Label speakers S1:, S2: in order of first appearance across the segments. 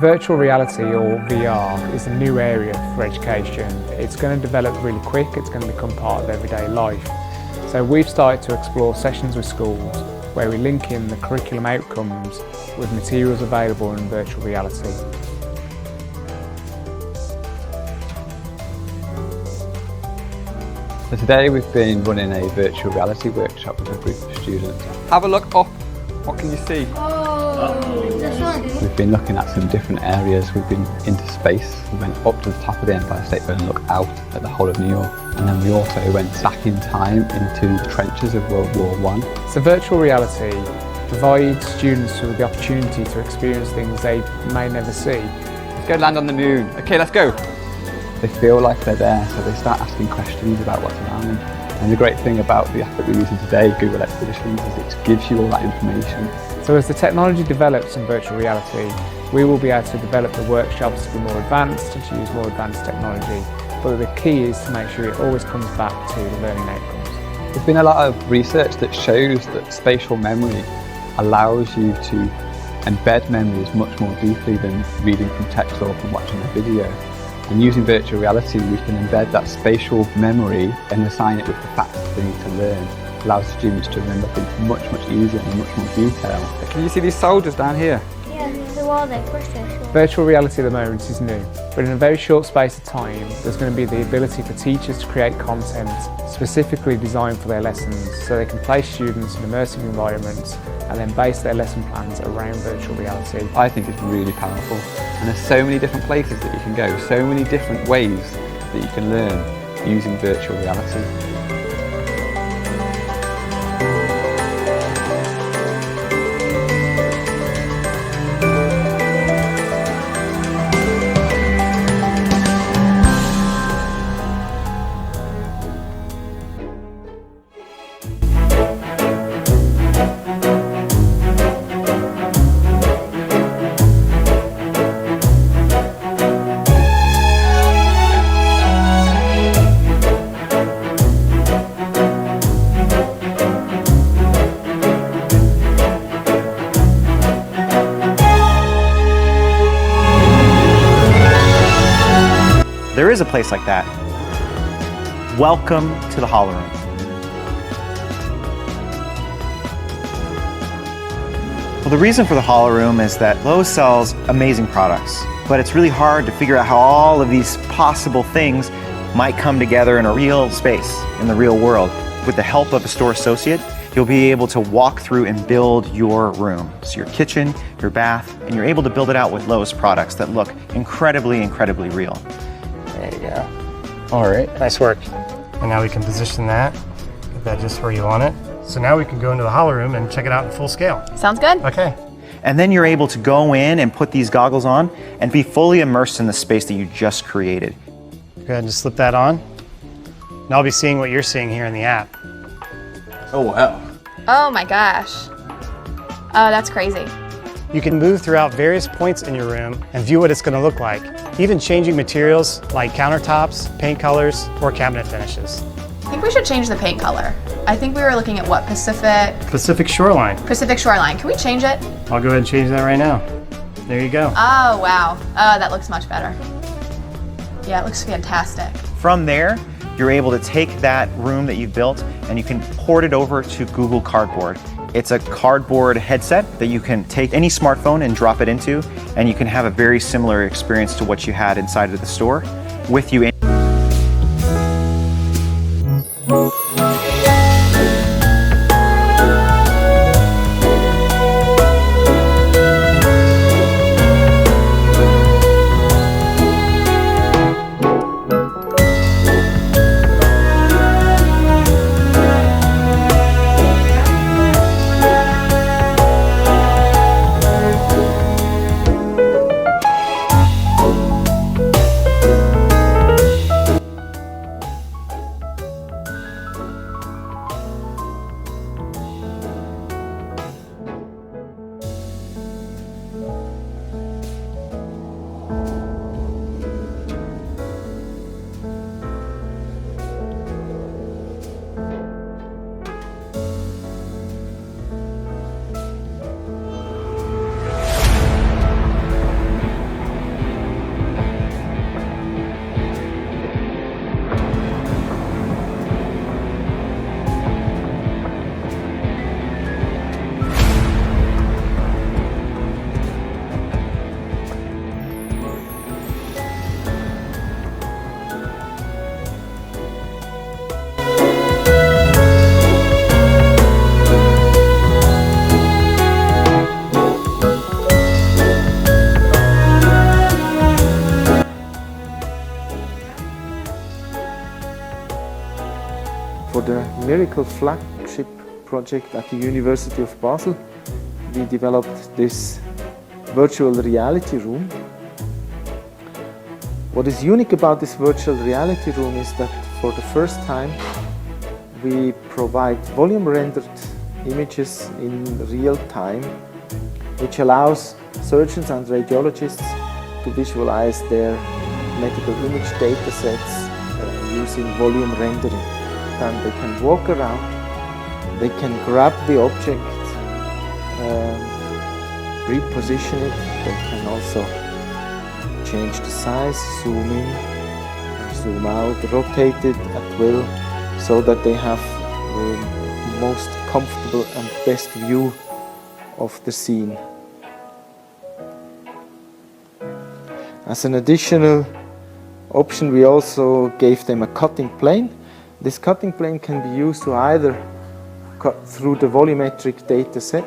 S1: Virtual reality, or VR, is a new area for education. It's going to develop really quick, it's going to become part of everyday life. So we've started to explore sessions with schools where we link in the curriculum outcomes with materials available in virtual reality.
S2: So today we've been running a virtual reality workshop with a group of students. Have a look up. What can you see?
S3: This one.
S2: We've been looking at some different areas. We've been into space. We went up to the top of the Empire State Building and looked out at the whole of New York. And then we also went back in time into the trenches of World War I.
S1: So virtual reality provides students with the opportunity to experience things they may never see.
S2: Let's go land on the moon. Okay, let's go. They feel like they're there, so they start asking questions about what's around them. And the great thing about the app that we're using today, Google Expeditions, is it gives you all that information.
S1: So as the technology develops in virtual reality, we will be able to develop the workshops to be more advanced and to use more advanced technology. But the key is to make sure it always comes back to the learning outcomes.
S2: There's been a lot of research that shows that spatial memory allows you to embed memories much more deeply than reading from text or from watching a video. And using virtual reality, we can embed that spatial memory and assign it with the facts they need to learn. It allows students to remember things much easier and in much more detail. Can you see these soldiers down here?
S3: Yeah, the wall there, of course they're short.
S1: Virtual reality at the moment is new, but in a very short space of time, there's going to be the ability for teachers to create content specifically designed for their lessons, so they can place students in immersive environments and then base their lesson plans around virtual reality.
S2: I think it's really powerful, and there's so many different places that you can go, so many different ways that you can learn using virtual reality.
S4: There is a place like that. Welcome to the Holo Room. Well, the reason for the Holo Room is that Lowe's sells amazing products, but it's really hard to figure out how all of these possible things might come together in a real space, in the real world. With the help of a store associate, you'll be able to walk through and build your room. So your kitchen, your bath, and you're able to build it out with Lowe's products that look incredibly real.
S5: There you go. All right, nice work. And now we can position that, get that just where you want it. So now we can go into the Holo Room and check it out in full scale.
S6: Sounds good.
S5: Okay.
S4: And then you're able to go in and put these goggles on and be fully immersed in the space that you just created.
S5: Go ahead and just slip that on. And I'll be seeing what you're seeing here in the app.
S2: Oh wow.
S6: Oh my gosh. Oh, that's crazy.
S5: You can move throughout various points in your room and view what it's going to look like, even changing materials like countertops, paint colors, or cabinet finishes.
S6: I think we should change the paint color. I think we were looking at what,
S5: Pacific Shoreline.
S6: Pacific Shoreline. Can we change it?
S5: I'll go ahead and change that right now. There you go.
S6: Oh, wow. Oh, that looks much better. Yeah, it looks fantastic.
S4: From there, you're able to take that room that you've built and you can port it over to Google Cardboard. It's a cardboard headset that you can take any smartphone and drop it into, and you can have a very similar experience to what you had inside of the store with you.
S7: For the Miracle flagship project at the University of Basel, we developed this virtual reality room. What is unique about this virtual reality room is that for the first time we provide volume rendered images in real time, which allows surgeons and radiologists to visualize their medical image data sets using volume rendering. Then they can walk around, they can grab the object, reposition it, they can also change the size, zoom in, zoom out, rotate it at will, so that they have the most comfortable and best view of the scene. As an additional option, we also gave them a cutting plane. This cutting plane can be used to either cut through the volumetric data set,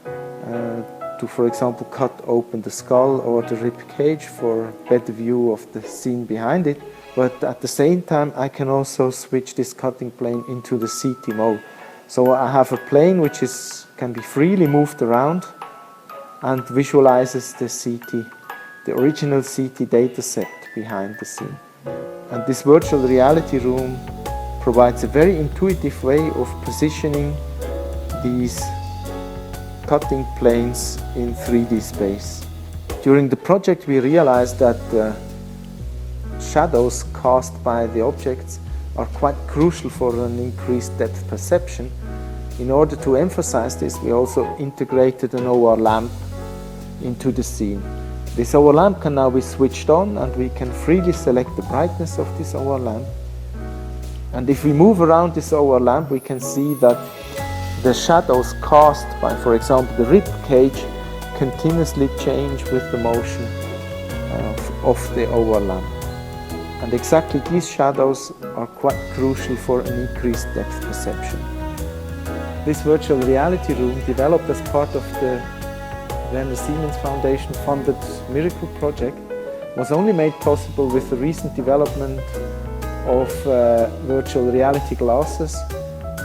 S7: to, for example, cut open the skull or the rib cage for a better view of the scene behind it. But at the same time, I can also switch this cutting plane into the CT mode. So I have a plane which can be freely moved around and visualizes the CT, the original CT data set behind the scene. And this virtual reality room provides a very intuitive way of positioning these cutting planes in 3D space. During the project, we realized that the shadows cast by the objects are quite crucial for an increased depth perception. In order to emphasize this, we also integrated an OR lamp into the scene. This OR lamp can now be switched on, and we can freely select the brightness of this OR lamp. And if we move around this OR lamp, we can see that the shadows cast by, for example, the rib cage continuously change with the motion of the OR lamp. And exactly these shadows are quite crucial for an increased depth perception. This virtual reality room, developed as part of the Werner Siemens Foundation funded Miracle project, was only made possible with the recent development of virtual reality glasses,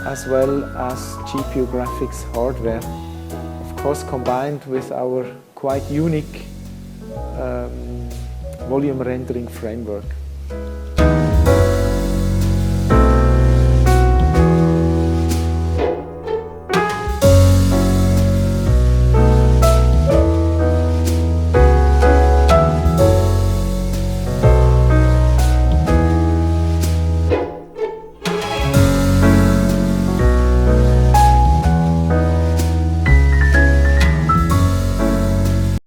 S7: as well as GPU graphics hardware, of course combined with our quite unique volume rendering framework.